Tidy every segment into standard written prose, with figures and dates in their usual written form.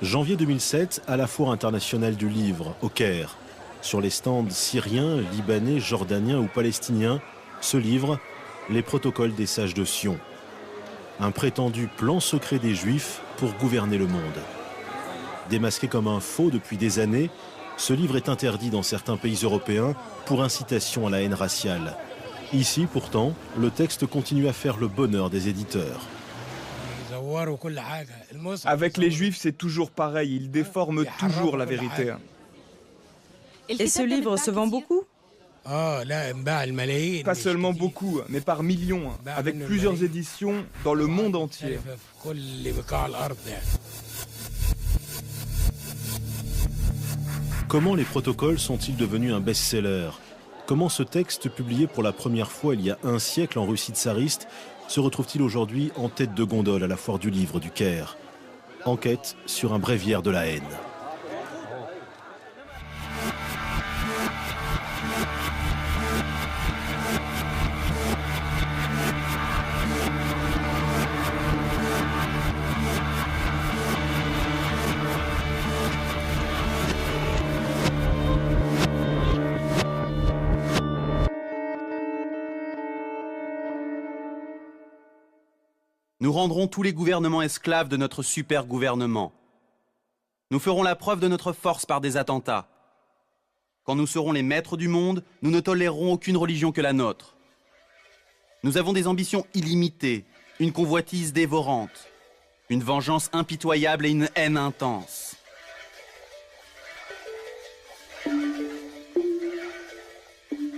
Janvier 2007, à la Foire internationale du livre, au Caire. Sur les stands syriens, libanais, jordaniens ou palestiniens, se livre les protocoles des sages de Sion. Un prétendu plan secret des Juifs pour gouverner le monde. Démasqué comme un faux depuis des années, ce livre est interdit dans certains pays européens pour incitation à la haine raciale. Ici, pourtant, le texte continue à faire le bonheur des éditeurs. Avec les Juifs, c'est toujours pareil, ils déforment toujours la vérité. Et ce livre se vend beaucoup ? Pas seulement beaucoup, mais par millions, avec plusieurs éditions dans le monde entier. Comment les protocoles sont-ils devenus un best-seller ? Comment ce texte, publié pour la première fois il y a un siècle en Russie tsariste, se retrouve-t-il aujourd'hui en tête de gondole à la Foire du livre du Caire ? Enquête sur un bréviaire de la haine. Nous rendrons tous les gouvernements esclaves de notre super gouvernement. Nous ferons la preuve de notre force par des attentats. Quand nous serons les maîtres du monde, nous ne tolérerons aucune religion que la nôtre. Nous avons des ambitions illimitées, une convoitise dévorante, une vengeance impitoyable et une haine intense.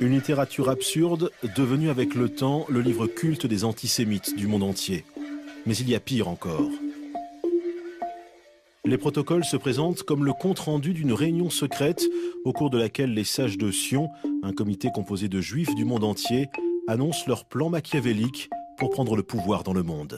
Une littérature absurde, devenue avec le temps le livre culte des antisémites du monde entier. Mais il y a pire encore. Les protocoles se présentent comme le compte-rendu d'une réunion secrète au cours de laquelle les sages de Sion, un comité composé de juifs du monde entier, annoncent leur plan machiavélique pour prendre le pouvoir dans le monde.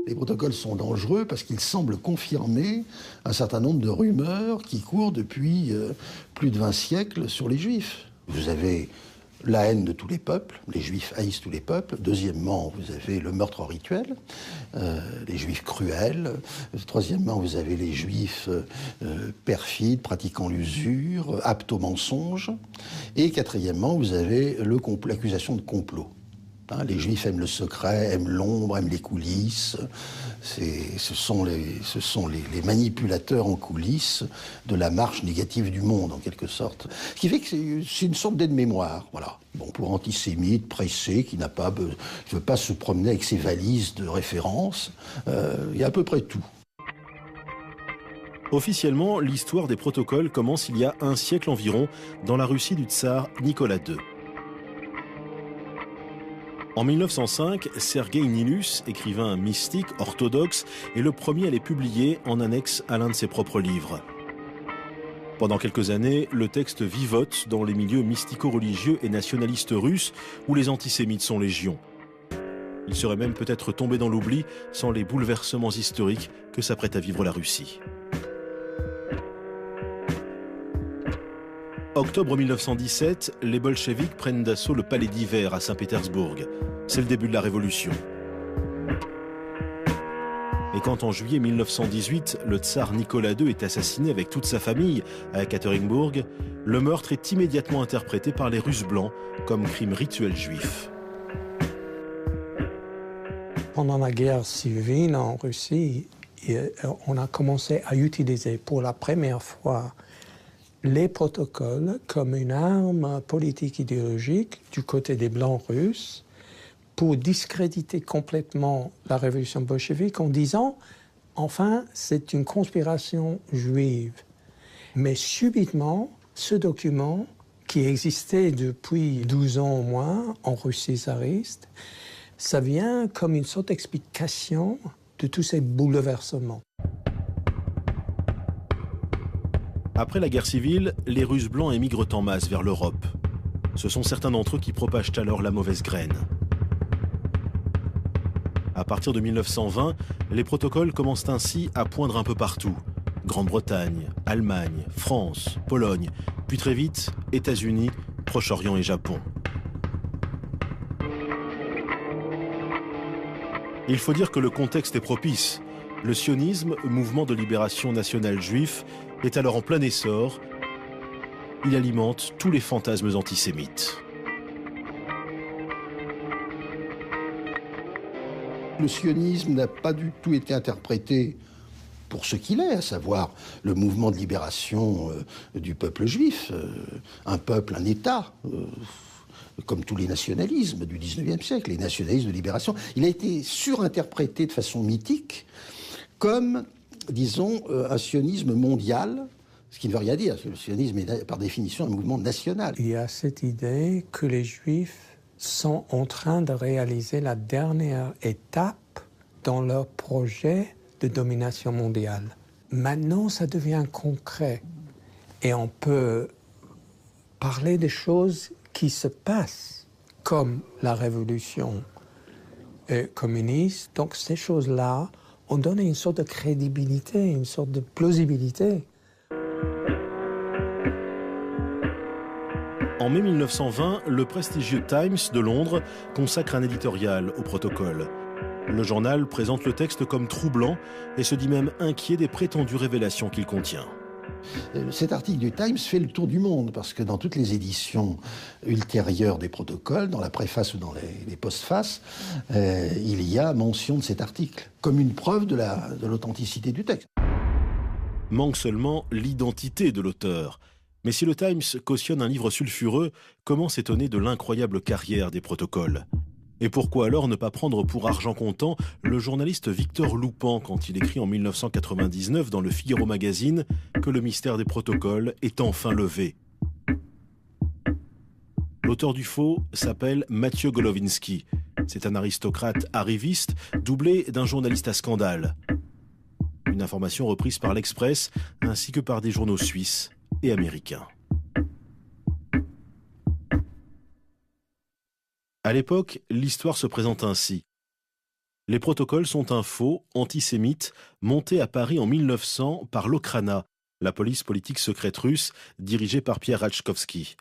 Les protocoles sont dangereux parce qu'ils semblent confirmer un certain nombre de rumeurs qui courent depuis plus de 20 siècles sur les Juifs. Vous avez la haine de tous les peuples, les Juifs haïssent tous les peuples. Deuxièmement, vous avez le meurtre rituel, les Juifs cruels. Troisièmement, vous avez les Juifs perfides, pratiquant l'usure, aptes au mensonge. Et quatrièmement, vous avez l'accusation de complot. Les Juifs aiment le secret, aiment l'ombre, aiment les coulisses. Ce sont les manipulateurs en coulisses de la marche négative du monde, en quelque sorte. Ce qui fait que c'est une sorte d'aide-mémoire, voilà. Bon, pour antisémite, pressé, qui ne veut pas se promener avec ses valises de référence, il y a à peu près tout. Officiellement, l'histoire des protocoles commence il y a un siècle environ dans la Russie du tsar Nicolas II. En 1905, Sergueï Nilus, écrivain mystique orthodoxe, est le premier à les publier en annexe à l'un de ses propres livres. Pendant quelques années, le texte vivote dans les milieux mystico-religieux et nationalistes russes où les antisémites sont légion. Il serait même peut-être tombé dans l'oubli sans les bouleversements historiques que s'apprête à vivre la Russie. Octobre 1917, les bolcheviks prennent d'assaut le palais d'hiver à Saint-Pétersbourg. C'est le début de la révolution. Et quand en juillet 1918, le tsar Nicolas II est assassiné avec toute sa famille à Ekaterinbourg, le meurtre est immédiatement interprété par les Russes blancs comme crime rituel juif. Pendant la guerre civile en Russie, on a commencé à utiliser pour la première fois les protocoles comme une arme politique idéologique du côté des Blancs russes pour discréditer complètement la révolution bolchevique en disant « enfin, c'est une conspiration juive ». Mais subitement, ce document, qui existait depuis 12 ans au moins en Russie tsariste, ça vient comme une sorte d'explication de tous ces bouleversements. Après la guerre civile, les Russes blancs émigrent en masse vers l'Europe. Ce sont certains d'entre eux qui propagent alors la mauvaise graine. À partir de 1920, les protocoles commencent ainsi à poindre un peu partout. Grande-Bretagne, Allemagne, France, Pologne, puis très vite, États-Unis, Proche-Orient et Japon. Il faut dire que le contexte est propice. Le sionisme, mouvement de libération nationale juif, est alors en plein essor. Il alimente tous les fantasmes antisémites. Le sionisme n'a pas du tout été interprété pour ce qu'il est, à savoir le mouvement de libération du peuple juif, un peuple, un État, comme tous les nationalismes du XIXe siècle, les nationalismes de libération. Il a été surinterprété de façon mythique comme, disons, un sionisme mondial, ce qui ne veut rien dire, parce que le sionisme est par définition un mouvement national. Il y a cette idée que les Juifs sont en train de réaliser la dernière étape dans leur projet de domination mondiale. Maintenant, ça devient concret et on peut parler des choses qui se passent, comme la révolution communiste. Donc ces choses-là ont donné une sorte de crédibilité, une sorte de plausibilité. En mai 1920, le prestigieux Times de Londres consacre un éditorial au protocole. Le journal présente le texte comme troublant et se dit même inquiet des prétendues révélations qu'il contient. Cet article du Times fait le tour du monde parce que dans toutes les éditions ultérieures des protocoles, dans la préface ou dans les postfaces, il y a mention de cet article comme une preuve de l'authenticité du texte. Manque seulement l'identité de l'auteur. Mais si le Times cautionne un livre sulfureux, comment s'étonner de l'incroyable carrière des protocoles ? Et pourquoi alors ne pas prendre pour argent comptant le journaliste Victor Loupan quand il écrit en 1999 dans le Figaro Magazine que le mystère des protocoles est enfin levé ? L'auteur du faux s'appelle Mathieu Golovinsky. C'est un aristocrate arriviste doublé d'un journaliste à scandale. Une information reprise par l'Express ainsi que par des journaux suisses et américains. À l'époque, l'histoire se présente ainsi. Les protocoles sont un faux antisémite monté à Paris en 1900 par l'Okhrana, la police politique secrète russe dirigée par Pierre Ratchkovski.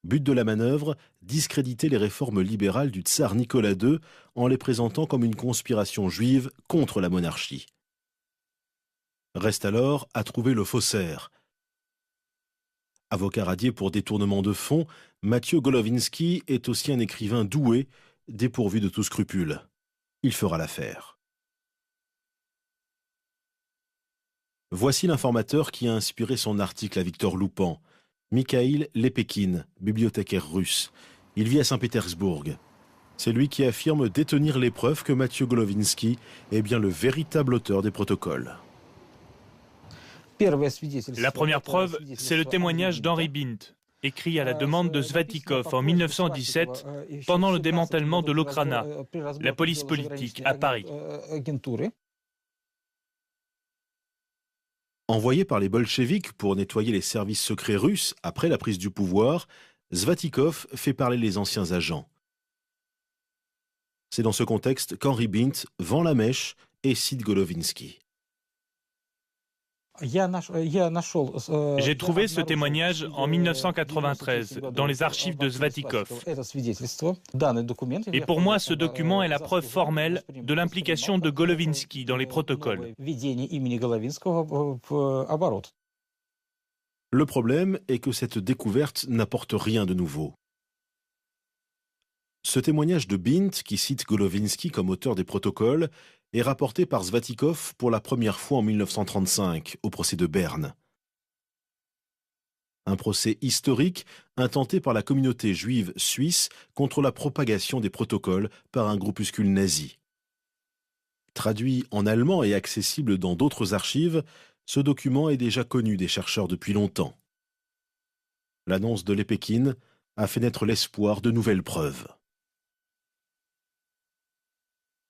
But de la manœuvre, discréditer les réformes libérales du tsar Nicolas II en les présentant comme une conspiration juive contre la monarchie. Reste alors à trouver le faussaire. Avocat radié pour détournement de fonds, Mathieu Golovinsky est aussi un écrivain doué, dépourvu de tout scrupule. Il fera l'affaire. Voici l'informateur qui a inspiré son article à Victor Loupan. Mikhail Lepekin, bibliothécaire russe. Il vit à Saint-Pétersbourg. C'est lui qui affirme détenir les preuves que Mathieu Golovinsky est bien le véritable auteur des protocoles. La première preuve, c'est le témoignage d'Henri Bint, écrit à la demande de Svatikov en 1917 pendant le démantèlement de l'Okhrana, la police politique à Paris. Envoyé par les bolcheviks pour nettoyer les services secrets russes après la prise du pouvoir, Svatikov fait parler les anciens agents. C'est dans ce contexte qu'Henri Bint vend la mèche et cite Golovinsky. J'ai trouvé ce témoignage en 1993 dans les archives de Svatikov. Et pour moi, ce document est la preuve formelle de l'implication de Golovinsky dans les protocoles. Le problème est que cette découverte n'apporte rien de nouveau. Ce témoignage de Bint, qui cite Golovinsky comme auteur des protocoles, est rapporté par Svatikov pour la première fois en 1935, au procès de Berne. Un procès historique intenté par la communauté juive suisse contre la propagation des protocoles par un groupuscule nazi. Traduit en allemand et accessible dans d'autres archives, ce document est déjà connu des chercheurs depuis longtemps. L'annonce de Lepekin a fait naître l'espoir de nouvelles preuves.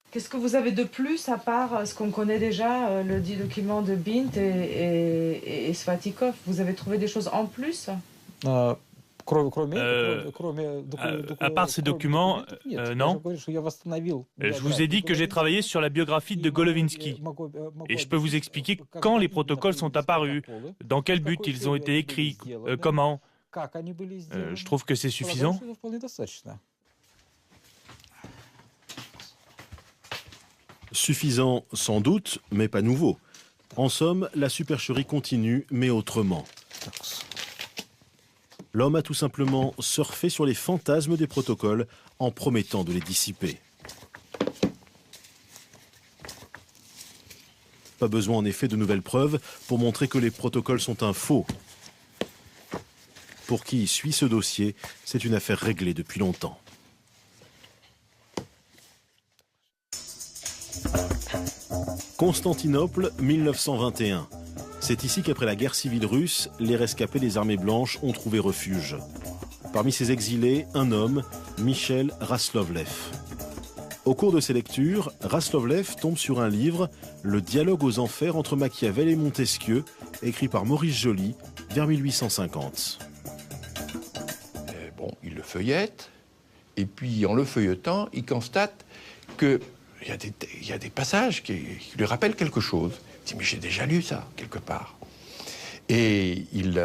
Qu'est-ce que vous avez de plus, à part ce qu'on connaît déjà, le dit document de Bint et Svatikov? Vous avez trouvé des choses en plus? À part ces documents, non. Je vous ai dit que j'ai travaillé sur la biographie de Golovinsky. Et je peux vous expliquer quand les protocoles sont apparus, dans quel but ils ont été écrits, comment. Je trouve que c'est suffisant. Suffisant sans doute, mais pas nouveau. En somme, la supercherie continue, mais autrement. L'homme a tout simplement surfé sur les fantasmes des protocoles en promettant de les dissiper. Pas besoin en effet de nouvelles preuves pour montrer que les protocoles sont un faux. Pour qui suit ce dossier, c'est une affaire réglée depuis longtemps. Constantinople, 1921. C'est ici qu'après la guerre civile russe, les rescapés des armées blanches ont trouvé refuge. Parmi ces exilés, un homme, Michel Raslovlev. Au cours de ses lectures, Raslovlev tombe sur un livre, Le dialogue aux enfers entre Machiavel et Montesquieu, écrit par Maurice Joly vers 1850. Il le feuillette, et puis en le feuilletant, il constate qu'il y a des passages qui lui rappellent quelque chose. Il dit, mais j'ai déjà lu ça, quelque part. Et il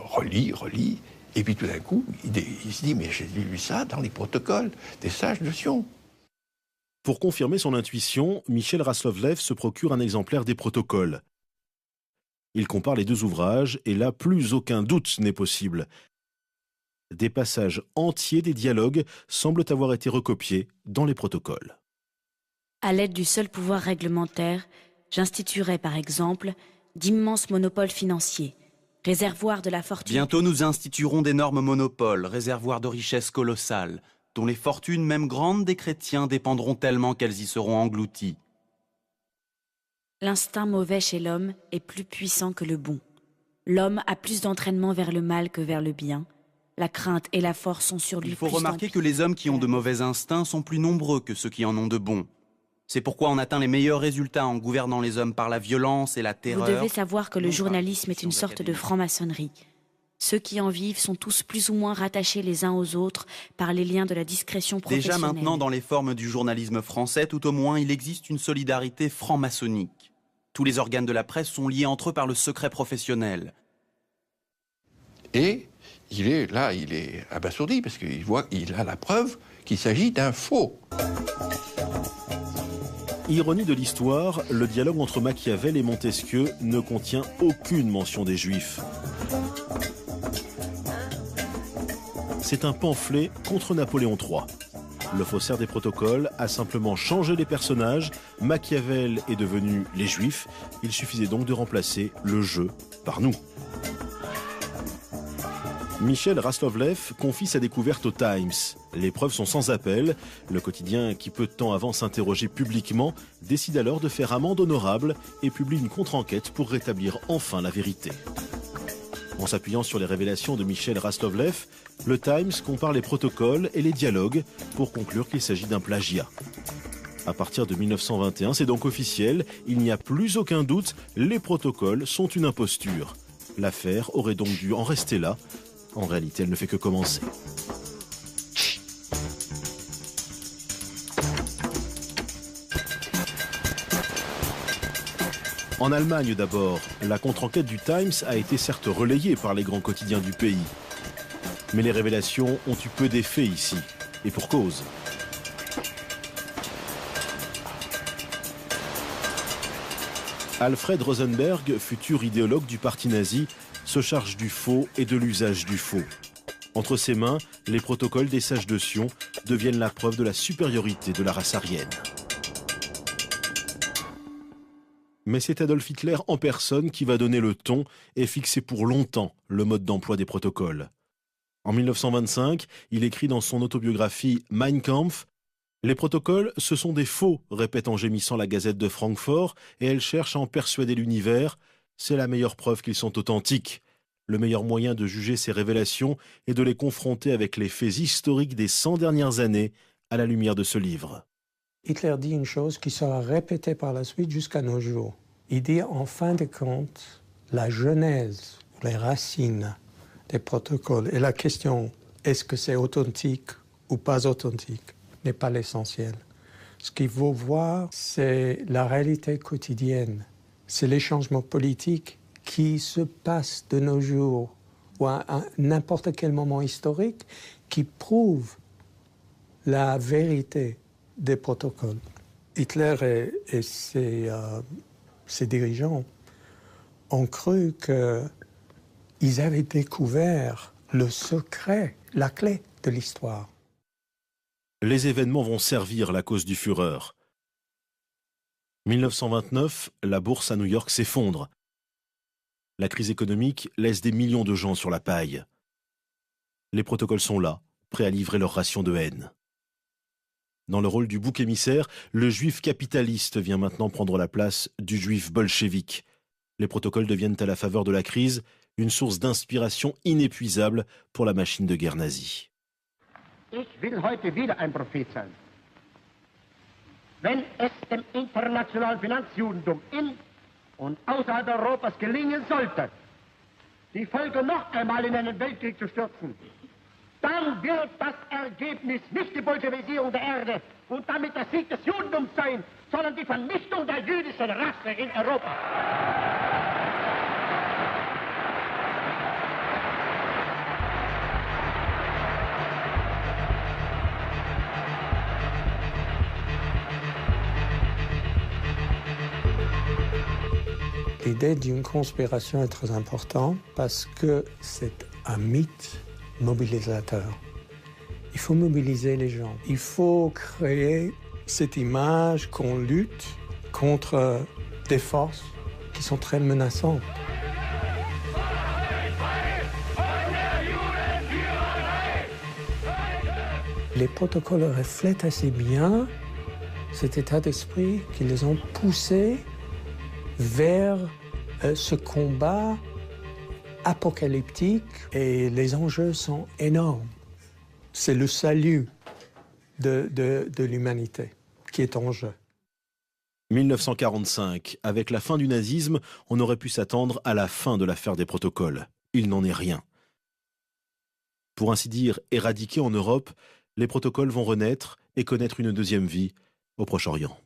relit, et puis tout d'un coup, il se dit, mais j'ai lu ça dans les protocoles des sages de Sion. Pour confirmer son intuition, Michel Raslovlev se procure un exemplaire des protocoles. Il compare les deux ouvrages, et là, plus aucun doute n'est possible. Des passages entiers des dialogues semblent avoir été recopiés dans les protocoles. À l'aide du seul pouvoir réglementaire, j'instituerai par exemple d'immenses monopoles financiers, réservoirs de la fortune. Bientôt nous instituerons d'énormes monopoles, réservoirs de richesses colossales, dont les fortunes même grandes des chrétiens dépendront tellement qu'elles y seront englouties. L'instinct mauvais chez l'homme est plus puissant que le bon. L'homme a plus d'entraînement vers le mal que vers le bien. La crainte et la force sont sur lui. Il faut remarquer que les hommes qui ont de mauvais instincts sont plus nombreux que ceux qui en ont de bons. C'est pourquoi on atteint les meilleurs résultats en gouvernant les hommes par la violence et la terreur. Vous devez savoir que le journalisme est une sorte de franc-maçonnerie. Ceux qui en vivent sont tous plus ou moins rattachés les uns aux autres par les liens de la discrétion professionnelle. Déjà maintenant, dans les formes du journalisme français, tout au moins, il existe une solidarité franc-maçonnique. Tous les organes de la presse sont liés entre eux par le secret professionnel. Et il est abasourdi, parce qu'il a la preuve qu'il s'agit d'un faux. Ironie de l'histoire, le dialogue entre Machiavel et Montesquieu ne contient aucune mention des Juifs. C'est un pamphlet contre Napoléon III. Le faussaire des protocoles a simplement changé les personnages. Machiavel est devenu les Juifs. Il suffisait donc de remplacer le jeu par nous. Michel Raslovlev confie sa découverte au Times. Les preuves sont sans appel. Le quotidien, qui peu de temps avant s'interrogeait publiquement, décide alors de faire amende honorable et publie une contre-enquête pour rétablir enfin la vérité. En s'appuyant sur les révélations de Michel Raslovlev, le Times compare les protocoles et les dialogues pour conclure qu'il s'agit d'un plagiat. À partir de 1921, c'est donc officiel, il n'y a plus aucun doute, les protocoles sont une imposture. L'affaire aurait donc dû en rester là. En réalité, elle ne fait que commencer. En Allemagne d'abord, la contre-enquête du Times a été certes relayée par les grands quotidiens du pays. Mais les révélations ont eu peu d'effet ici, et pour cause. Alfred Rosenberg, futur idéologue du parti nazi, se charge du faux et de l'usage du faux. Entre ses mains, les protocoles des sages de Sion deviennent la preuve de la supériorité de la race aryenne. Mais c'est Adolf Hitler en personne qui va donner le ton et fixer pour longtemps le mode d'emploi des protocoles. En 1925, il écrit dans son autobiographie « Mein Kampf » : « Les protocoles, ce sont des faux, répète en gémissant la Gazette de Francfort, et elle cherche à en persuader l'univers. C'est la meilleure preuve qu'ils sont authentiques. Le meilleur moyen de juger ces révélations est de les confronter avec les faits historiques des 100 dernières années à la lumière de ce livre. » Hitler dit une chose qui sera répétée par la suite jusqu'à nos jours. Il dit en fin de compte, la genèse, les racines des protocoles et la question est-ce que c'est authentique ou pas authentique n'est pas l'essentiel. Ce qu'il faut voir, c'est la réalité quotidienne. C'est les changements politiques qui se passent de nos jours ou à n'importe quel moment historique qui prouvent la vérité des protocoles. Hitler et ses dirigeants ont cru qu'ils avaient découvert le secret, la clé de l'histoire. Les événements vont servir la cause du Führer. 1929, la bourse à New York s'effondre. La crise économique laisse des millions de gens sur la paille. Les protocoles sont là, prêts à livrer leur ration de haine. Dans le rôle du bouc émissaire, le juif capitaliste vient maintenant prendre la place du juif bolchevique. Les protocoles deviennent à la faveur de la crise une source d'inspiration inépuisable pour la machine de guerre nazie. Ich will heute wieder ein Prophet sein. Wenn es dem internationalen Finanzjudentum in und außerhalb Europas gelingen sollte, die Völker noch einmal in einen Weltkrieg zu stürzen, dann wird das Ergebnis nicht die Bolschewisierung der Erde und damit der Sieg des Judentums sein, sondern die Vernichtung der jüdischen Rasse in Europa. L'idée d'une conspiration est très importante parce que c'est un mythe mobilisateur. Il faut mobiliser les gens. Il faut créer cette image qu'on lutte contre des forces qui sont très menaçantes. Les protocoles reflètent assez bien cet état d'esprit qui les ont poussés vers ce combat apocalyptique et les enjeux sont énormes. C'est le salut de l'humanité qui est en jeu. 1945, avec la fin du nazisme, on aurait pu s'attendre à la fin de l'affaire des protocoles. Il n'en est rien. Pour ainsi dire, éradiqués en Europe, les protocoles vont renaître et connaître une deuxième vie au Proche-Orient.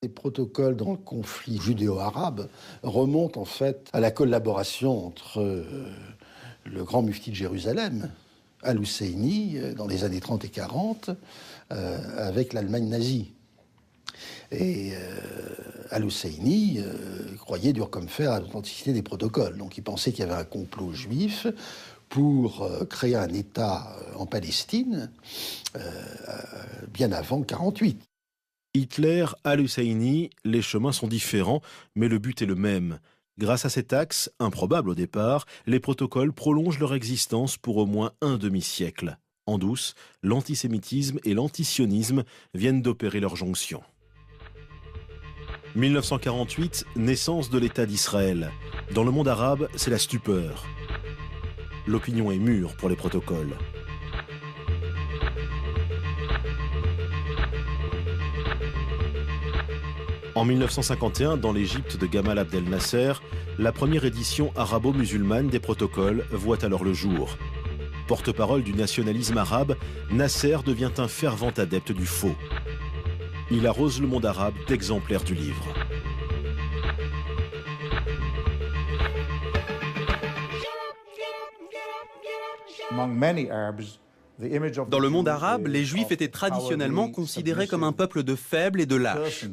Les protocoles dans le conflit judéo-arabe remontent en fait à la collaboration entre le grand mufti de Jérusalem, Al-Husseini, dans les années 30 et 40, avec l'Allemagne nazie. Et Al-Husseini croyait dur comme fer à l'authenticité des protocoles. Donc il pensait qu'il y avait un complot juif pour créer un État en Palestine bien avant 1948. Hitler, Al-Husseini, les chemins sont différents, mais le but est le même. Grâce à cet axe, improbable au départ, les protocoles prolongent leur existence pour au moins un demi-siècle. En douce, l'antisémitisme et l'antisionisme viennent d'opérer leur jonction. 1948, naissance de l'État d'Israël. Dans le monde arabe, c'est la stupeur. L'opinion est mûre pour les protocoles. En 1951, dans l'Égypte de Gamal Abdel Nasser, la première édition arabo-musulmane des protocoles voit alors le jour. Porte-parole du nationalisme arabe, Nasser devient un fervent adepte du faux. Il arrose le monde arabe d'exemplaires du livre. Dans le monde arabe, les Juifs étaient traditionnellement considérés comme un peuple de faibles et de lâches.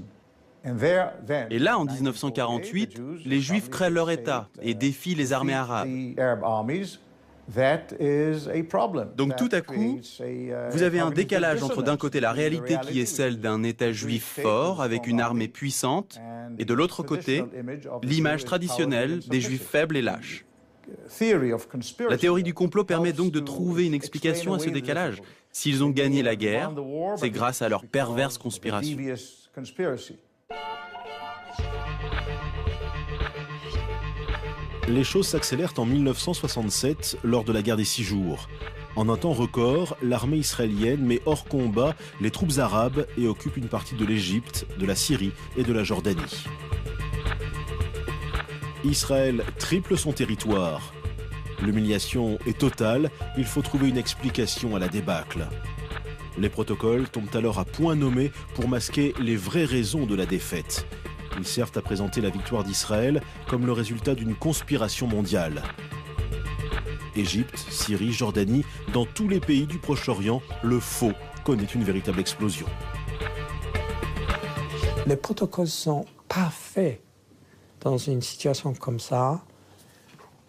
Et là, en 1948, les Juifs créent leur État et défient les armées arabes. Donc tout à coup, vous avez un décalage entre d'un côté la réalité qui est celle d'un État juif fort avec une armée puissante et de l'autre côté, l'image traditionnelle des Juifs faibles et lâches. La théorie du complot permet donc de trouver une explication à ce décalage. S'ils ont gagné la guerre, c'est grâce à leur perverse conspiration. Les choses s'accélèrent en 1967 lors de la guerre des 6 jours. En un temps record, l'armée israélienne met hors combat les troupes arabes et occupe une partie de l'Égypte, de la Syrie et de la Jordanie. Israël triple son territoire. L'humiliation est totale, il faut trouver une explication à la débâcle. Les protocoles tombent alors à point nommé pour masquer les vraies raisons de la défaite. Ils servent à présenter la victoire d'Israël comme le résultat d'une conspiration mondiale. Égypte, Syrie, Jordanie, dans tous les pays du Proche-Orient, le faux connaît une véritable explosion. Les protocoles sont parfaits dans une situation comme ça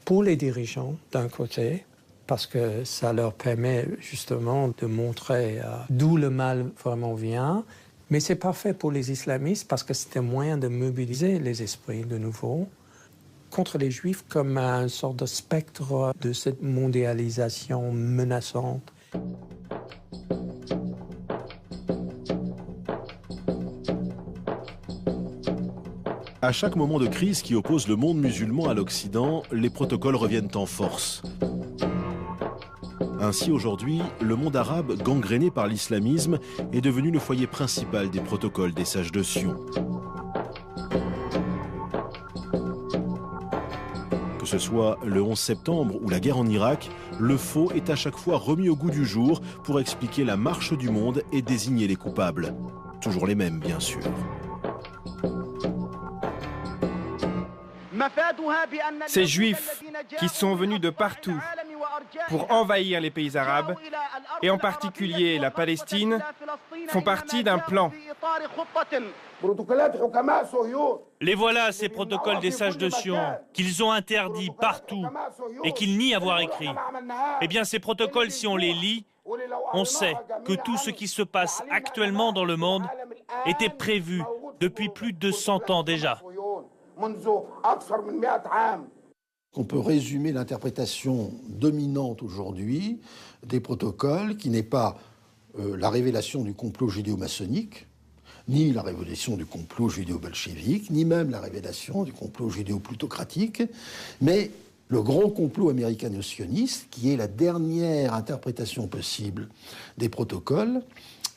pour les dirigeants d'un côté, parce que ça leur permet justement de montrer d'où le mal vraiment vient. Mais c'est parfait pour les islamistes parce que c'est un moyen de mobiliser les esprits de nouveau contre les Juifs comme une sorte de spectre de cette mondialisation menaçante. À chaque moment de crise qui oppose le monde musulman à l'Occident, les protocoles reviennent en force. Ainsi, aujourd'hui, le monde arabe, gangréné par l'islamisme, est devenu le foyer principal des protocoles des sages de Sion. Que ce soit le 11 septembre ou la guerre en Irak, le faux est à chaque fois remis au goût du jour pour expliquer la marche du monde et désigner les coupables. Toujours les mêmes, bien sûr. Ces Juifs qui sont venus de partout pour envahir les pays arabes, et en particulier la Palestine, font partie d'un plan. Les voilà, ces protocoles des sages de Sion, qu'ils ont interdits partout et qu'ils nient avoir écrits. Eh bien, ces protocoles, si on les lit, on sait que tout ce qui se passe actuellement dans le monde était prévu depuis plus de 100 ans déjà. On peut résumer l'interprétation dominante aujourd'hui des protocoles qui n'est pas la révélation du complot judéo-maçonnique, ni la révélation du complot judéo-bolchevique, ni même la révélation du complot judéo-plutocratique, mais le grand complot américano-sioniste, qui est la dernière interprétation possible des protocoles,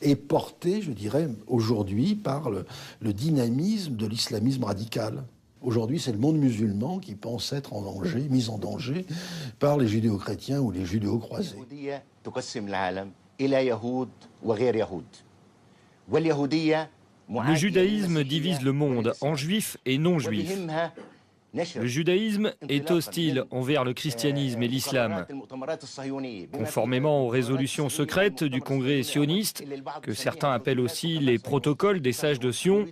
est porté, je dirais, aujourd'hui par le dynamisme de l'islamisme radical. Aujourd'hui, c'est le monde musulman qui pense être en danger, mis en danger par les judéo-chrétiens ou les judéo-croisés. Le judaïsme divise le monde en juifs et non-juifs. Le judaïsme est hostile envers le christianisme et l'islam. Conformément aux résolutions secrètes du Congrès sioniste, que certains appellent aussi les protocoles des sages de Sion,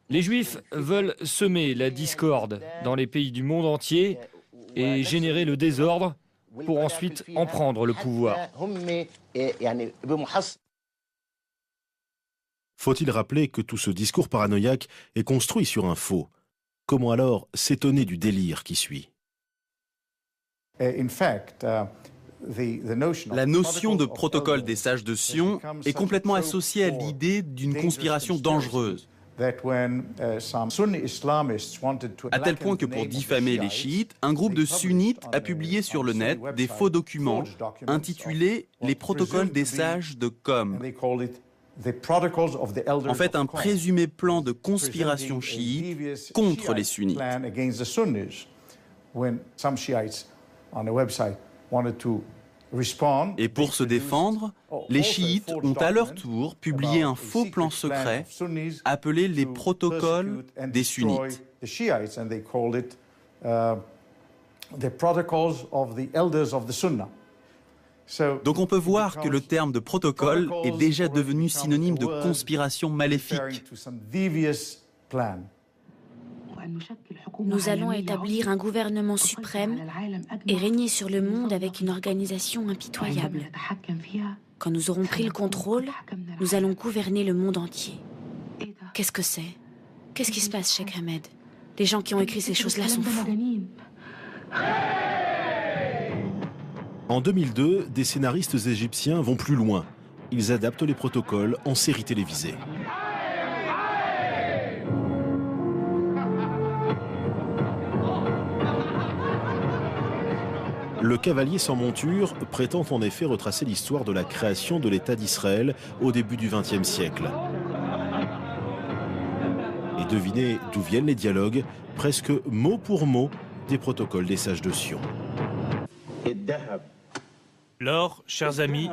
les Juifs veulent semer la discorde dans les pays du monde entier et générer le désordre pour ensuite en prendre le pouvoir. Faut-il rappeler que tout ce discours paranoïaque est construit sur un faux? Comment alors s'étonner du délire qui suit? La notion de protocole des sages de Sion est complètement associée à l'idée d'une conspiration dangereuse. À tel point que pour diffamer les chiites, un groupe de sunnites a publié sur le net des faux documents intitulés « Les protocoles des sages de Qom ». En fait, un présumé plan de conspiration chiite contre les sunnites. Et pour se défendre, les chiites ont à leur tour publié un faux plan secret appelé les protocoles des sunnites. Donc on peut voir que le terme de protocole est déjà devenu synonyme de conspiration maléfique. Nous allons établir un gouvernement suprême et régner sur le monde avec une organisation impitoyable. Quand nous aurons pris le contrôle, nous allons gouverner le monde entier. Qu'est-ce que c'est? Qu'est-ce qui se passe, Cheikh Ahmed? Les gens qui ont écrit ces choses-là sont fous. En 2002, des scénaristes égyptiens vont plus loin. Ils adaptent les protocoles en séries télévisées. Le cavalier sans monture prétend en effet retracer l'histoire de la création de l'État d'Israël au début du XXe siècle. Et devinez d'où viennent les dialogues, presque mot pour mot, des protocoles des sages de Sion. L'or, chers amis,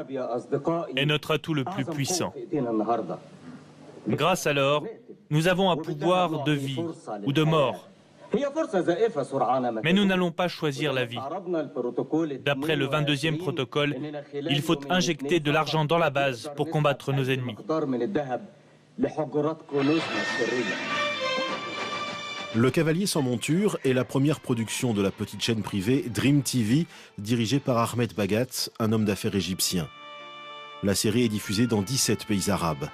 est notre atout le plus puissant. Grâce à l'or, nous avons un pouvoir de vie ou de mort. Mais nous n'allons pas choisir la vie. D'après le 22e protocole, il faut injecter de l'argent dans la base pour combattre nos ennemis. Le Cavalier sans monture est la première production de la petite chaîne privée Dream TV, dirigée par Ahmed Bagat, un homme d'affaires égyptien. La série est diffusée dans 17 pays arabes.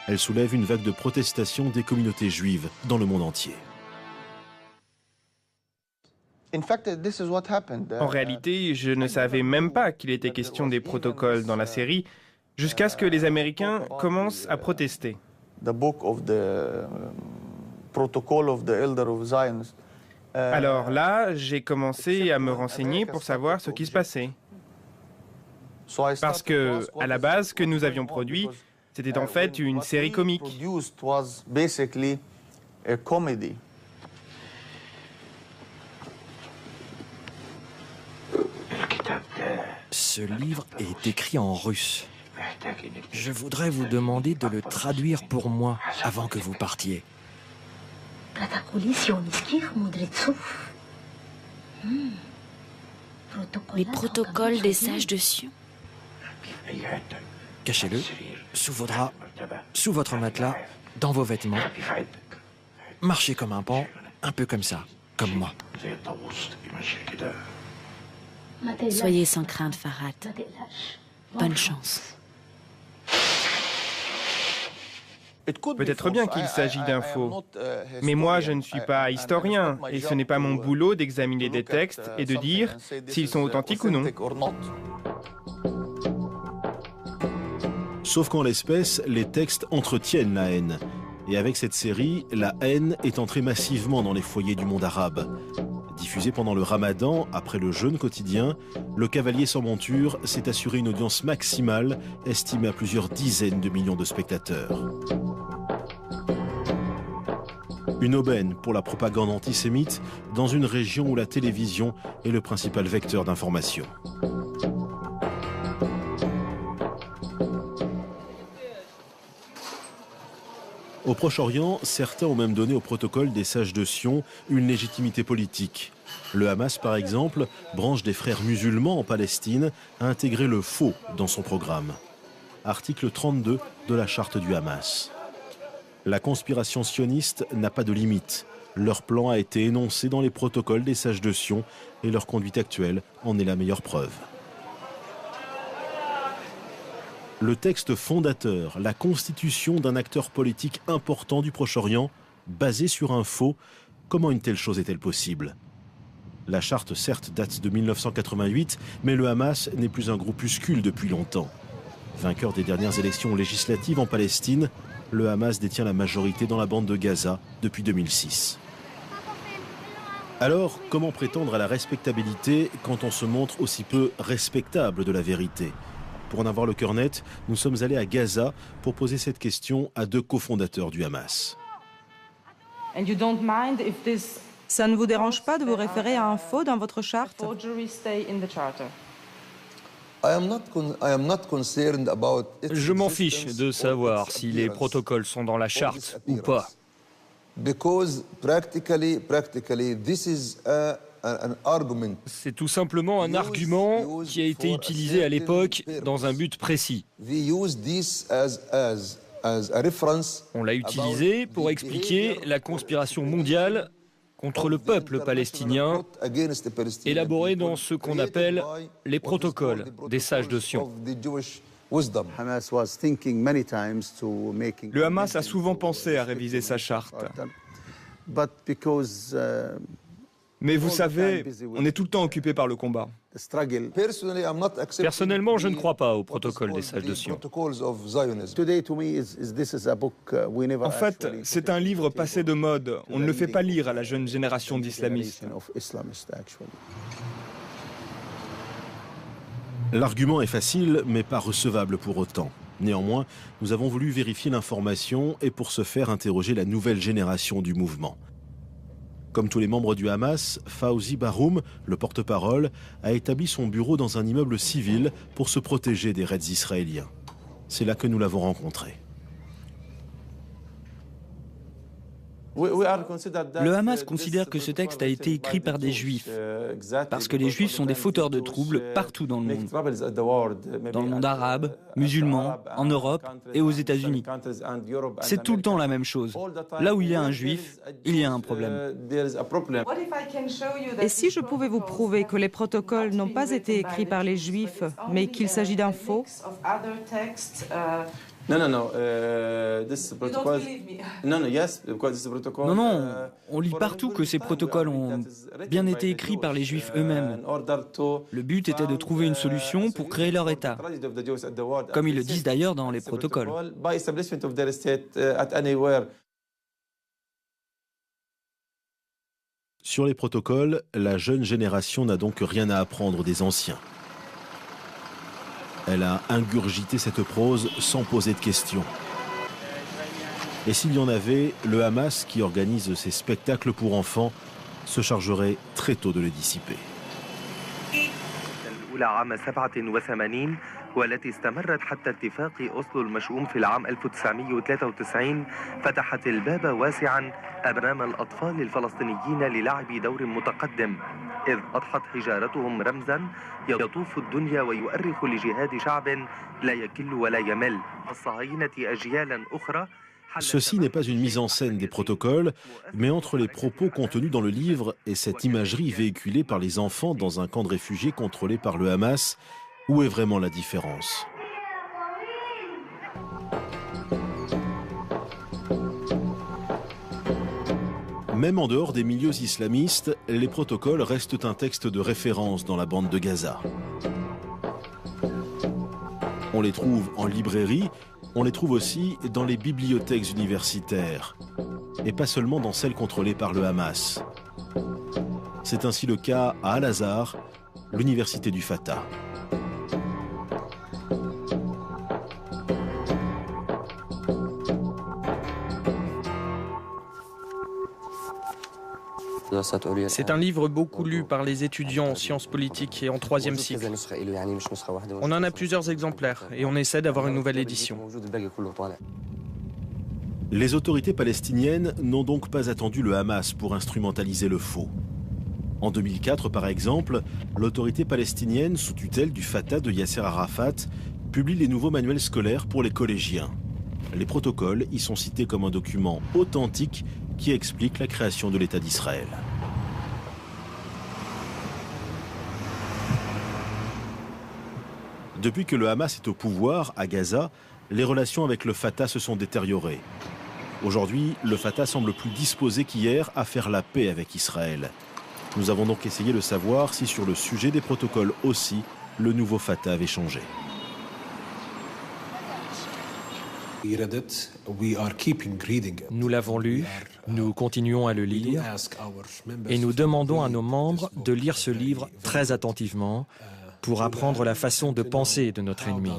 Elle soulève une vague de protestation des communautés juives dans le monde entier. En réalité, je ne savais même pas qu'il était question des protocoles dans la série, jusqu'à ce que les Américains commencent à protester. Alors là, j'ai commencé à me renseigner pour savoir ce qui se passait. Parce que, à la base, ce que nous avions produit, c'était en fait une série comique. Ce livre est écrit en russe. Je voudrais vous demander de le traduire pour moi avant que vous partiez. Les protocoles des sages de Sion. Cachez-le sous vos draps, sous votre matelas, dans vos vêtements. Marchez comme un pan, un peu comme ça, comme moi. Soyez sans crainte, Farhat. Bonne chance. Peut-être bien qu'il s'agit d'infos, mais moi je ne suis pas historien et ce n'est pas mon boulot d'examiner des textes et de dire s'ils sont authentiques ou non. Sauf qu'en l'espèce, les textes entretiennent la haine. Et avec cette série, la haine est entrée massivement dans les foyers du monde arabe. Diffusé pendant le Ramadan, après le jeûne quotidien, Le Cavalier sans monture s'est assuré une audience maximale, estimée à plusieurs dizaines de millions de spectateurs. Une aubaine pour la propagande antisémite dans une région où la télévision est le principal vecteur d'information. Au Proche-Orient, certains ont même donné au protocole des sages de Sion une légitimité politique. Le Hamas, par exemple, branche des frères musulmans en Palestine, a intégré le faux dans son programme. Article 32 de la charte du Hamas. La conspiration sioniste n'a pas de limite. Leur plan a été énoncé dans les protocoles des sages de Sion et leur conduite actuelle en est la meilleure preuve. Le texte fondateur, la constitution d'un acteur politique important du Proche-Orient, basé sur un faux, comment une telle chose est-elle possible ? La charte, certes, date de 1988, mais le Hamas n'est plus un groupuscule depuis longtemps. Vainqueur des dernières élections législatives en Palestine, le Hamas détient la majorité dans la bande de Gaza depuis 2006. Alors, comment prétendre à la respectabilité quand on se montre aussi peu respectable de la vérité ? Pour en avoir le cœur net, nous sommes allés à Gaza pour poser cette question à deux cofondateurs du Hamas. Ça ne vous dérange pas de vous référer à un faux dans votre charte ? Je m'en fiche de savoir si les protocoles sont dans la charte ou pas. C'est tout simplement un argument qui a été utilisé à l'époque dans un but précis. On l'a utilisé pour expliquer la conspiration mondiale contre le peuple palestinien, élaborée dans ce qu'on appelle les protocoles des sages de Sion. Le Hamas a souvent pensé à réviser sa charte. Mais vous savez, on est tout le temps occupé par le combat. Personnellement, je ne crois pas au protocole des sages de Sion. En fait, c'est un livre passé de mode. On ne le fait pas lire à la jeune génération d'islamistes. L'argument est facile, mais pas recevable pour autant. Néanmoins, nous avons voulu vérifier l'information et pour ce faire interroger la nouvelle génération du mouvement. Comme tous les membres du Hamas, Fawzi Baroum, le porte-parole, a établi son bureau dans un immeuble civil pour se protéger des raids israéliens. C'est là que nous l'avons rencontré. Le Hamas considère que ce texte a été écrit par des Juifs, parce que les Juifs sont des fauteurs de troubles partout dans le monde, dans le monde arabe, musulman, en Europe et aux États-Unis. C'est tout le temps la même chose. Là où il y a un Juif, il y a un problème. Et si je pouvais vous prouver que les protocoles n'ont pas été écrits par les Juifs, mais qu'il s'agit d'un faux? Non, on lit partout que ces protocoles ont bien été écrits par les Juifs eux-mêmes. Le but était de trouver une solution pour créer leur État, comme ils le disent d'ailleurs dans les protocoles. Sur les protocoles, la jeune génération n'a donc rien à apprendre des anciens. Elle a ingurgité cette prose sans poser de questions. Et s'il y en avait, le Hamas, qui organise ces spectacles pour enfants, se chargerait très tôt de les dissiper. والتي استمرت حتى اتفاق أوسلو المشؤوم في العام 1993 فتحت الباب واسعا أمام الأطفال الفلسطينيين للعب دور متقدم إذ أضحت حجارتهم رمزا يطوف الدنيا ويؤرخ لجهاد شعب لا يكل ولا يمل الصهاينة أجيالا أخرى. Ceci n'est pas une mise en scène des protocoles, mais entre les propos contenus dans le livre et cette imagerie véhiculée par les enfants dans un camp de réfugiés contrôlé par le Hamas, où est vraiment la différence? Même en dehors des milieux islamistes, les protocoles restent un texte de référence dans la bande de Gaza. On les trouve en librairie, on les trouve aussi dans les bibliothèques universitaires, et pas seulement dans celles contrôlées par le Hamas. C'est ainsi le cas à Al-Azhar, l'université du Fatah. C'est un livre beaucoup lu par les étudiants en sciences politiques et en troisième cycle. On en a plusieurs exemplaires et on essaie d'avoir une nouvelle édition. Les autorités palestiniennes n'ont donc pas attendu le Hamas pour instrumentaliser le faux. En 2004, par exemple, l'autorité palestinienne, sous tutelle du Fatah de Yasser Arafat, publie les nouveaux manuels scolaires pour les collégiens. Les protocoles y sont cités comme un document authentique qui explique la création de l'État d'Israël. Depuis que le Hamas est au pouvoir à Gaza, les relations avec le Fatah se sont détériorées. Aujourd'hui, le Fatah semble plus disposé qu'hier à faire la paix avec Israël. Nous avons donc essayé de savoir si sur le sujet des protocoles aussi, le nouveau Fatah avait changé. Nous l'avons lu, nous continuons à le lire et nous demandons à nos membres de lire ce livre très attentivement pour apprendre la façon de penser de notre ennemi.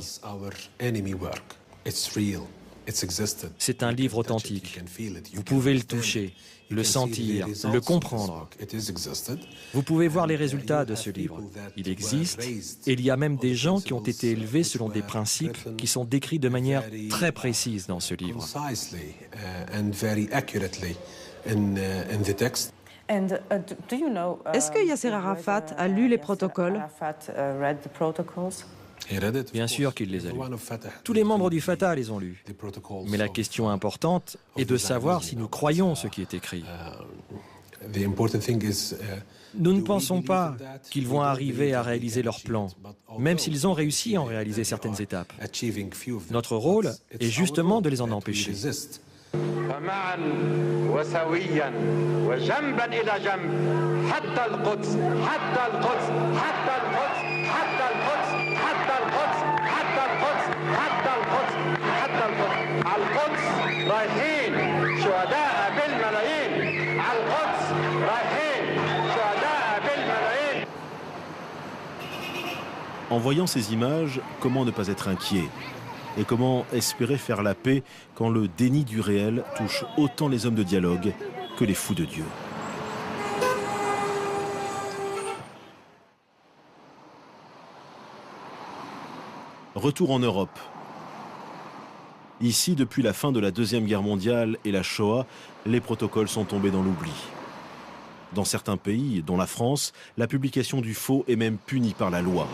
C'est un livre authentique. Vous pouvez le toucher, le sentir, le comprendre. Vous pouvez voir les résultats de ce livre. Il existe et il y a même des gens qui ont été élevés selon des principes qui sont décrits de manière très précise dans ce livre. Est-ce que Yasser Arafat a lu les protocoles? Bien sûr qu'il les a lus. Tous les membres du Fatah les ont lus. Mais la question importante est de savoir si nous croyons ce qui est écrit. Nous ne pensons pas qu'ils vont arriver à réaliser leur plan, même s'ils ont réussi à en réaliser certaines étapes. Notre rôle est justement de les en empêcher. En voyant ces images, comment ne pas être inquiet? Et comment espérer faire la paix quand le déni du réel touche autant les hommes de dialogue que les fous de Dieu? Retour en Europe. Ici, depuis la fin de la Deuxième Guerre mondiale et la Shoah, les protocoles sont tombés dans l'oubli. Dans certains pays, dont la France, la publication du faux est même punie par la loi.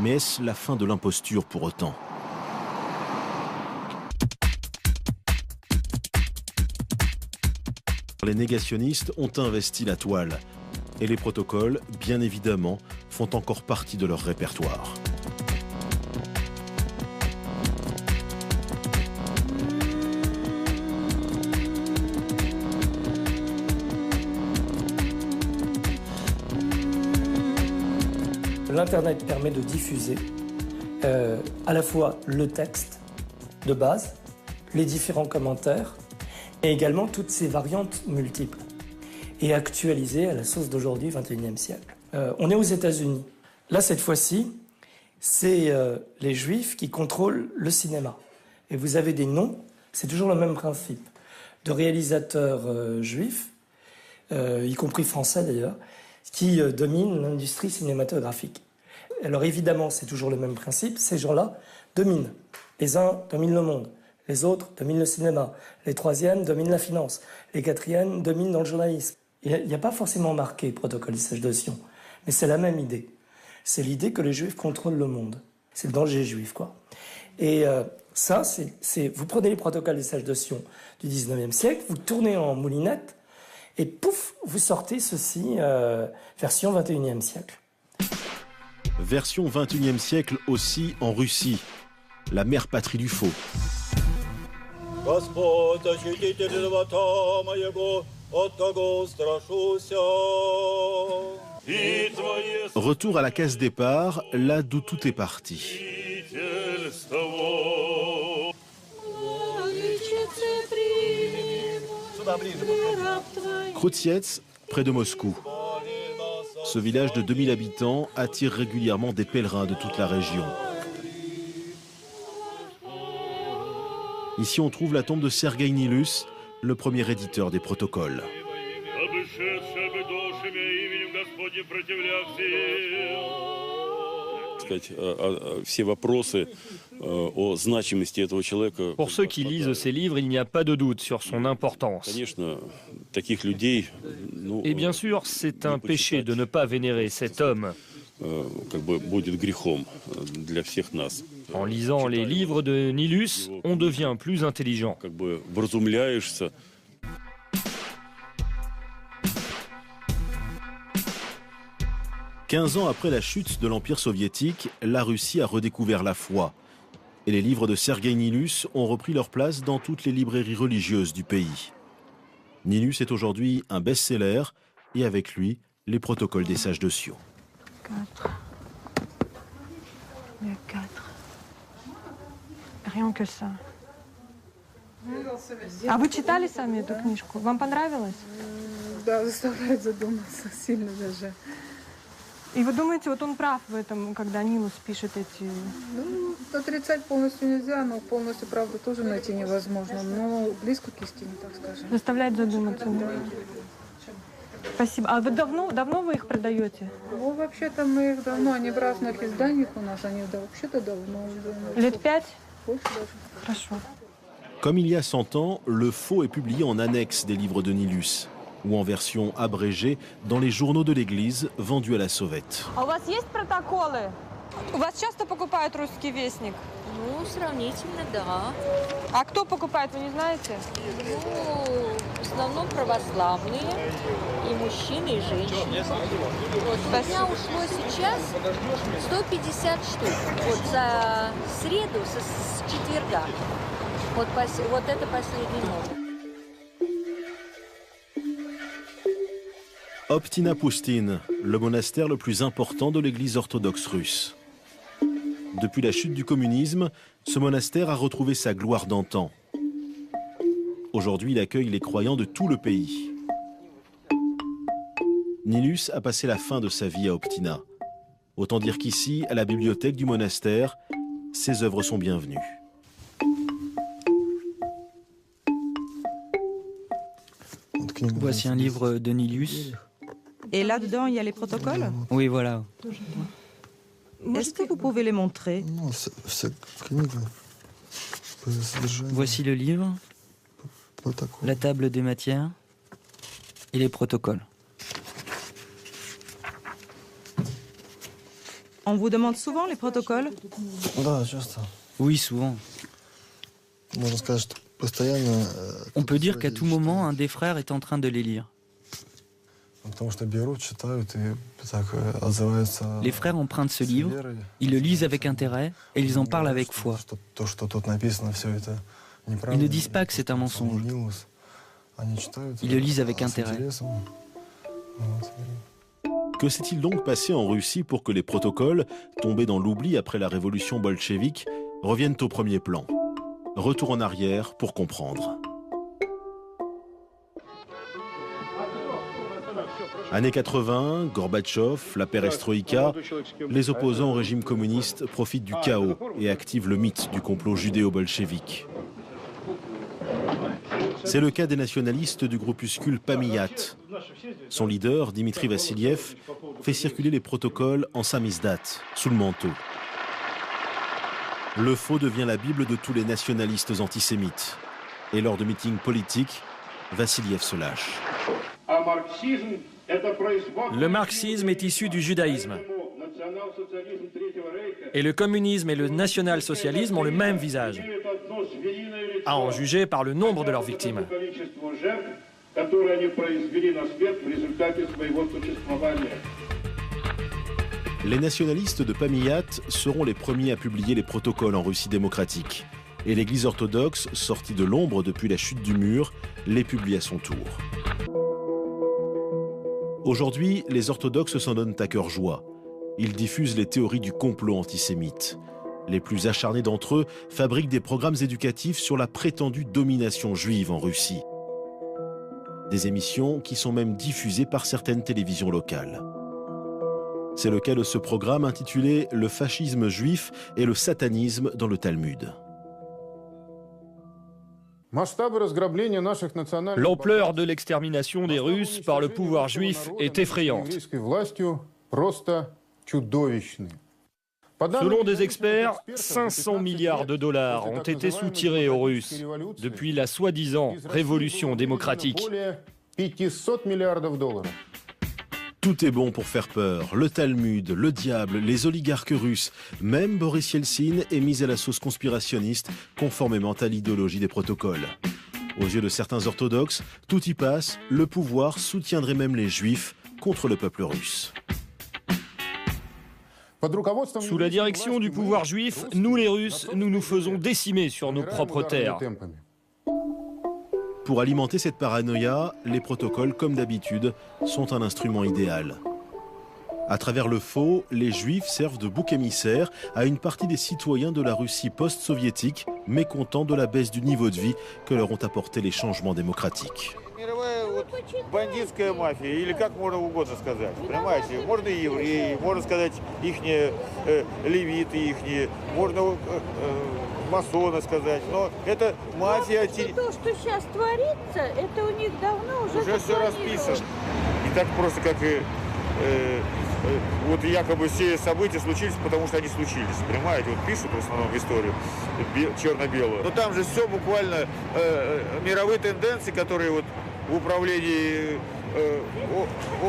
Mais est-ce la fin de l'imposture pour autant ? Les négationnistes ont investi la toile. Et les protocoles, bien évidemment, font encore partie de leur répertoire. L'Internet permet de diffuser à la fois le texte de base, les différents commentaires, et également toutes ces variantes multiples, et actualisées à la sauce d'aujourd'hui, 21e siècle. On est aux États-Unis. Là, cette fois-ci, c'est les Juifs qui contrôlent le cinéma. Et vous avez des noms, c'est toujours le même principe, de réalisateurs juifs, y compris français d'ailleurs, qui dominent l'industrie cinématographique. Alors évidemment, c'est toujours le même principe, ces gens-là dominent. Les uns dominent le monde, les autres dominent le cinéma, les troisièmes dominent la finance, les quatrièmes dominent dans le journalisme. Il n'y a pas forcément marqué protocole d'usage de Sion, mais c'est la même idée. C'est l'idée que les Juifs contrôlent le monde. C'est le danger juif, quoi. Et ça, vous prenez les protocoles d'usage de Sion du 19e siècle, vous tournez en moulinette, et pouf, vous sortez ceci, version 21e siècle. Version 21e siècle aussi en Russie, la mère patrie du faux. Retour à la case départ, là d'où tout est parti. Khroustietsk, près de Moscou. Ce village de 2000 habitants attire régulièrement des pèlerins de toute la région. Ici, on trouve la tombe de Sergueï Nilus, le premier éditeur des protocoles. Pour ceux qui lisent ces livres, il n'y a pas de doute sur son importance. Et bien sûr, c'est un péché de ne pas vénérer cet homme. En lisant les livres de Nilus, on devient plus intelligent. 15 ans après la chute de l'Empire soviétique, la Russie a redécouvert la foi. Et les livres de Sergueï Nilus ont repris leur place dans toutes les librairies religieuses du pays. Nilus est aujourd'hui un best-seller et avec lui, les protocoles des sages de Sion. 4. Il y a 4. Rien que ça. А вы читали сами эту книжку? Вам понравилось? Да, заставляет задуматься сильно даже. И вы думаете, вот он прав в этом, когда Нилус пишет эти... Ну, отрицать полностью нельзя, но полностью правду тоже найти невозможно. Но близко к истине, так скажем. Заставляет задуматься. Да. Спасибо. А вы давно вы их продаете? Ну, вообще-то мы их давно, они в разных изданиях у нас, они вообще-то давно. Лет 5? Больше даже. Хорошо. Comme il y a 100 ans, le faux est publié en annexe des livres de Nilus, ou en version abrégée dans les journaux de l'Église vendus à la sauvette. А у вас есть протоколы? У вас часто покупают «Русский вестник»? Ну, сравнительно, да. А кто покупает, вы не знаете? Ну, в основном православные, и мужчины, и женщины. Вот, у меня ушло сейчас 150 штук. Вот за среду, с четверга. Вот это последний номер. Optina Pustine, le monastère le plus important de l'église orthodoxe russe. Depuis la chute du communisme, ce monastère a retrouvé sa gloire d'antan. Aujourd'hui, il accueille les croyants de tout le pays. Nilus a passé la fin de sa vie à Optina. Autant dire qu'ici, à la bibliothèque du monastère, ses œuvres sont bienvenues. Voici un livre de Nilus. Et là-dedans, il y a les protocoles? Oui, voilà. Est-ce que vous pouvez les montrer? Voici le livre, la table des matières et les protocoles. On vous demande souvent les protocoles? Oui, souvent. On peut dire qu'à tout moment, un des frères est en train de les lire. Les frères empruntent ce livre, ils le lisent avec intérêt et ils en parlent avec foi. Ils ne disent pas que c'est un mensonge. Ils le lisent avec intérêt. Que s'est-il donc passé en Russie pour que les protocoles, tombés dans l'oubli après la révolution bolchevique, reviennent au premier plan? Retour en arrière pour comprendre. Années 80, Gorbatchev, la perestroïka, les opposants au régime communiste profitent du chaos et activent le mythe du complot judéo-bolchevique. C'est le cas des nationalistes du groupuscule Pamiyat. Son leader, Dimitri Vassiliev, fait circuler les protocoles en samizdat, sous le manteau. Le faux devient la Bible de tous les nationalistes antisémites. Et lors de meetings politiques, Vassiliev se lâche. Le marxisme est issu du judaïsme. Et le communisme et le national-socialisme ont le même visage, à en juger par le nombre de leurs victimes. Les nationalistes de Pamiyat seront les premiers à publier les protocoles en Russie démocratique. Et l'Église orthodoxe, sortie de l'ombre depuis la chute du mur, les publie à son tour. Aujourd'hui, les orthodoxes s'en donnent à cœur joie. Ils diffusent les théories du complot antisémite. Les plus acharnés d'entre eux fabriquent des programmes éducatifs sur la prétendue domination juive en Russie. Des émissions qui sont même diffusées par certaines télévisions locales. C'est le cas de ce programme intitulé « Le fascisme juif et le satanisme dans le Talmud ». L'ampleur de l'extermination des Russes par le pouvoir juif est effrayante. Selon des experts, 500 milliards de dollars ont été soutirés aux Russes depuis la soi-disant révolution démocratique. Tout est bon pour faire peur. Le Talmud, le diable, les oligarques russes. Même Boris Yeltsin est mis à la sauce conspirationniste, conformément à l'idéologie des protocoles. Aux yeux de certains orthodoxes, tout y passe, le pouvoir soutiendrait même les juifs contre le peuple russe. Sous la direction du pouvoir juif, nous les Russes, nous nous faisons décimer sur nos propres terres. Pour alimenter cette paranoïa, les protocoles, comme d'habitude, sont un instrument idéal. À travers le faux, les Juifs servent de bouc émissaire à une partie des citoyens de la Russie post-soviétique, mécontents de la baisse du niveau de vie que leur ont apporté les changements démocratiques. Бандитская мафия, или как можно угодно сказать, понимаете? Можно и евреи, можно сказать ихние левиты, ихние, можно масоны сказать, но это мафия... То, что сейчас творится, это у них давно уже все расписано. Не так просто, как вот якобы все события случились, потому что они случились, понимаете? Вот пишут в основном историю черно-белую. Но там же все буквально мировые тенденции, которые вот в управлении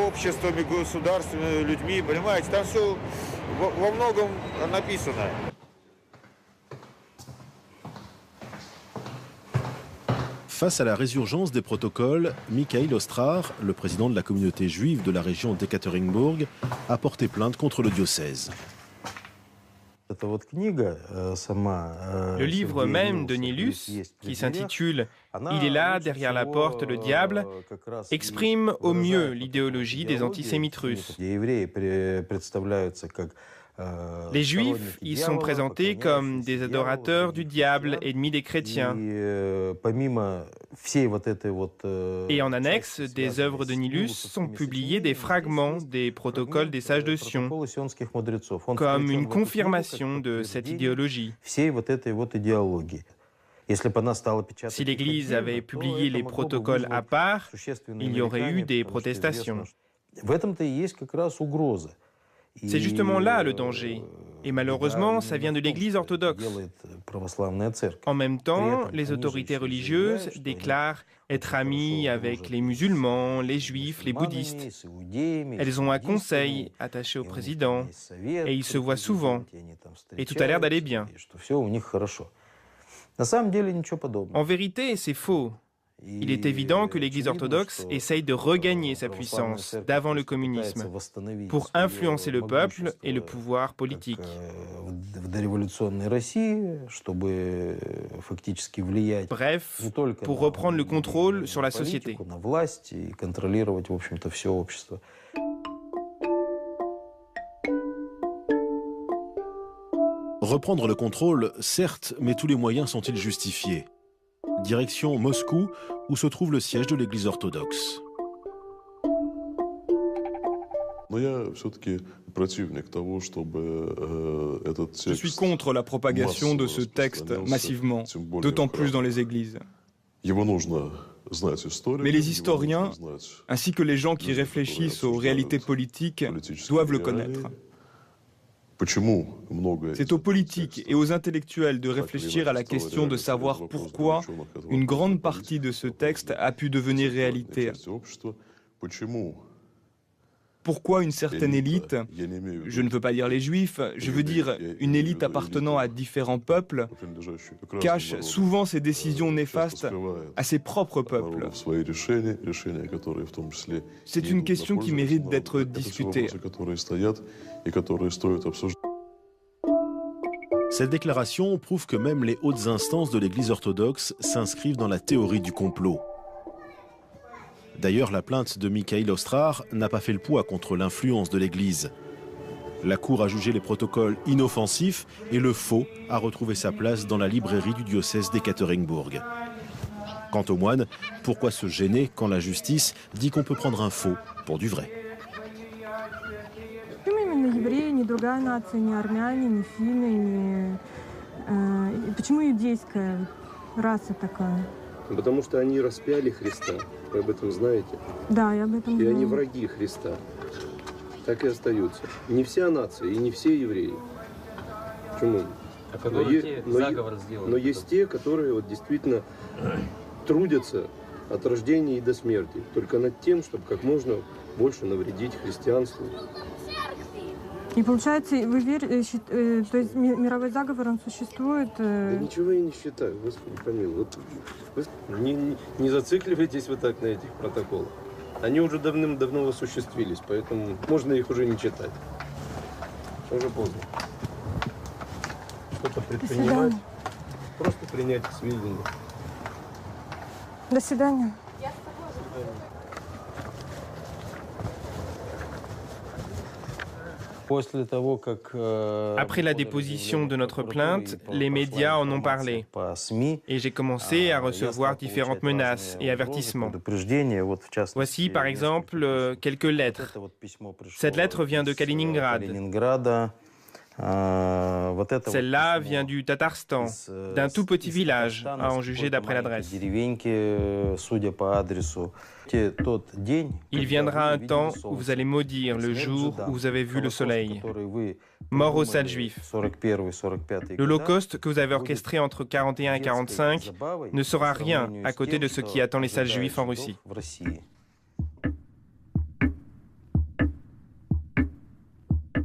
обществами, государствами, людьми, понимаете, там все во многом написано. Face à la résurgence des protocoles, Mikhail Ostrar, le président de la communauté juive de la région d'Ekaterinbourg, a porté plainte contre le diocèse. Le livre même de Nilus, qui s'intitule « Il est là, derrière la porte, le diable », exprime au mieux l'idéologie des antisémites russes. Les Juifs y sont présentés comme des adorateurs du diable, ennemis des chrétiens. Et en annexe des œuvres de Nilus sont publiés des fragments des protocoles des sages de Sion, comme une confirmation de cette idéologie. Si l'Église avait publié les protocoles à part, il y aurait eu des protestations. C'est justement là le danger. Et malheureusement, ça vient de l'Église orthodoxe. En même temps, les autorités religieuses déclarent être amies avec les musulmans, les juifs, les bouddhistes. Elles ont un conseil attaché au président et ils se voient souvent. Et tout a l'air d'aller bien. En vérité, c'est faux. Il est évident que l'Église orthodoxe essaye de regagner sa puissance d'avant le communisme pour influencer le peuple et le pouvoir politique. Bref, pour reprendre le contrôle sur la société. Reprendre le contrôle, certes, mais tous les moyens sont-ils justifiés? Direction Moscou, où se trouve le siège de l'Église orthodoxe. Je suis contre la propagation de ce texte massivement, d'autant plus dans les églises. Mais les historiens, ainsi que les gens qui réfléchissent aux réalités politiques, doivent le connaître. C'est aux politiques et aux intellectuels de réfléchir à la question de savoir pourquoi une grande partie de ce texte a pu devenir réalité. Pourquoi une certaine élite, je ne veux pas dire les juifs, je veux dire une élite appartenant à différents peuples, cache souvent ses décisions néfastes à ses propres peuples. C'est une question qui mérite d'être discutée. Cette déclaration prouve que même les hautes instances de l'Église orthodoxe s'inscrivent dans la théorie du complot. D'ailleurs, la plainte de Mikhail Ostrar n'a pas fait le poids contre l'influence de l'Église. La Cour a jugé les protocoles inoffensifs et le faux a retrouvé sa place dans la librairie du diocèse d'Ekaterinbourg. Quant aux moines, pourquoi se gêner quand la justice dit qu'on peut prendre un faux pour du vrai? Ни другая нация, ни армяне, ни финны, Почему иудейская раса такая? Потому что они распяли Христа. Вы об этом знаете? Да, я об этом знаю. И они враги Христа. Так и остаются. Не вся нация и не все евреи. Почему? А какой заговор сделали? Но есть те, которые вот действительно трудятся от рождения и до смерти. Только над тем, чтобы как можно больше навредить христианству. И получается, вы верите, то есть мировой заговор, он существует? Да ничего я не считаю, Господи помилуй. Вот вы не зацикливайтесь вы так на этих протоколах. Они уже давным-давно осуществились, поэтому можно их уже не читать. Уже поздно. Что-то предпринимать, просто принять к сведению. До свидания. Après la déposition de notre plainte, les médias en ont parlé et j'ai commencé à recevoir différentes menaces et avertissements. Voici par exemple quelques lettres. Cette lettre vient de Kaliningrad. Celle-là vient du Tatarstan, d'un tout petit village, à en juger d'après l'adresse. Il viendra un temps où vous allez maudire le jour où vous avez vu le soleil. Mort aux sales juifs. L'Holocauste que vous avez orchestré entre 41 et 45 ne sera rien à côté de ce qui attend les sales juifs en Russie.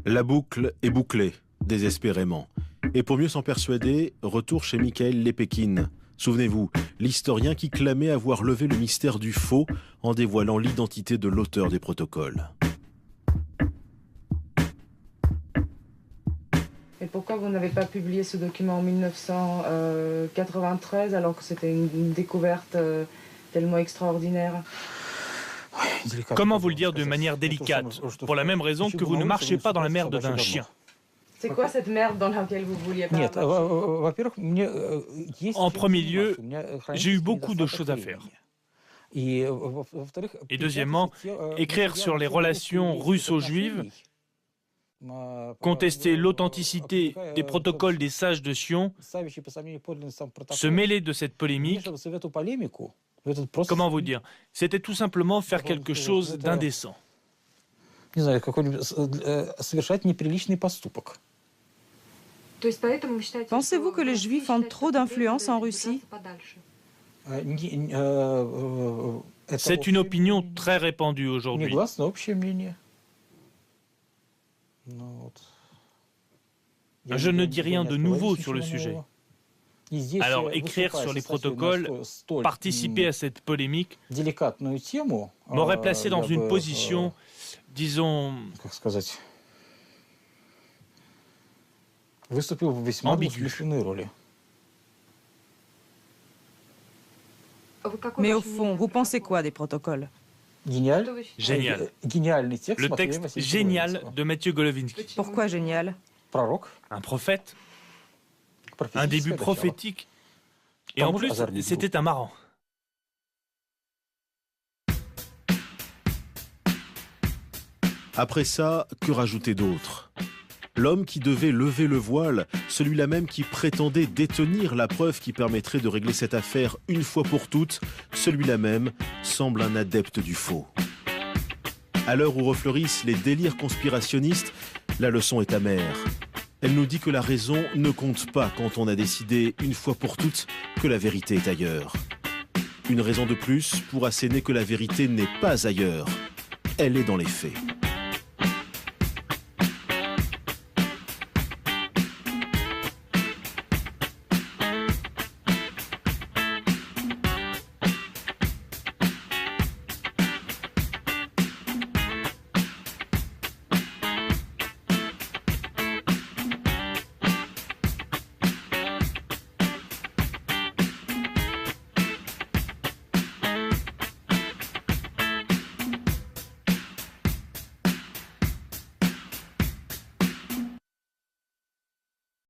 La boucle est bouclée, désespérément. Et pour mieux s'en persuader, retour chez Mikhail Lepekhin. Souvenez-vous, l'historien qui clamait avoir levé le mystère du faux en dévoilant l'identité de l'auteur des protocoles. Et pourquoi vous n'avez pas publié ce document en 1993 alors que c'était une découverte tellement extraordinaire ? Comment vous le dire de manière délicate? Pour la même raison que vous ne marchez pas dans la merde d'un chien. C'est quoi cette merde dans laquelle vous vouliez pas marcher? En premier lieu, j'ai eu beaucoup de choses à faire. Et deuxièmement, écrire sur les relations russo-juives, contester l'authenticité des protocoles des sages de Sion, se mêler de cette polémique, comment vous dire, c'était tout simplement faire quelque chose d'indécent. Pensez-vous que les Juifs ont trop d'influence en Russie? C'est une opinion très répandue aujourd'hui. Je ne dis rien de nouveau sur le sujet. Alors, écrire sur les protocoles, participer à cette polémique, m'aurait placé dans une position, disons, ambiguë. Mais au fond, vous pensez quoi des protocoles? Génial. Le texte génial de Mathieu Golovinsky. Pourquoi génial? Un prophète, un début prophétique, et en plus, c'était un marrant. Après ça, que rajouter d'autre? L'homme qui devait lever le voile, celui-là même qui prétendait détenir la preuve qui permettrait de régler cette affaire une fois pour toutes, celui-là même semble un adepte du faux. À l'heure où refleurissent les délires conspirationnistes, la leçon est amère. Elle nous dit que la raison ne compte pas quand on a décidé une fois pour toutes que la vérité est ailleurs. Une raison de plus pour asséner que la vérité n'est pas ailleurs. Elle est dans les faits.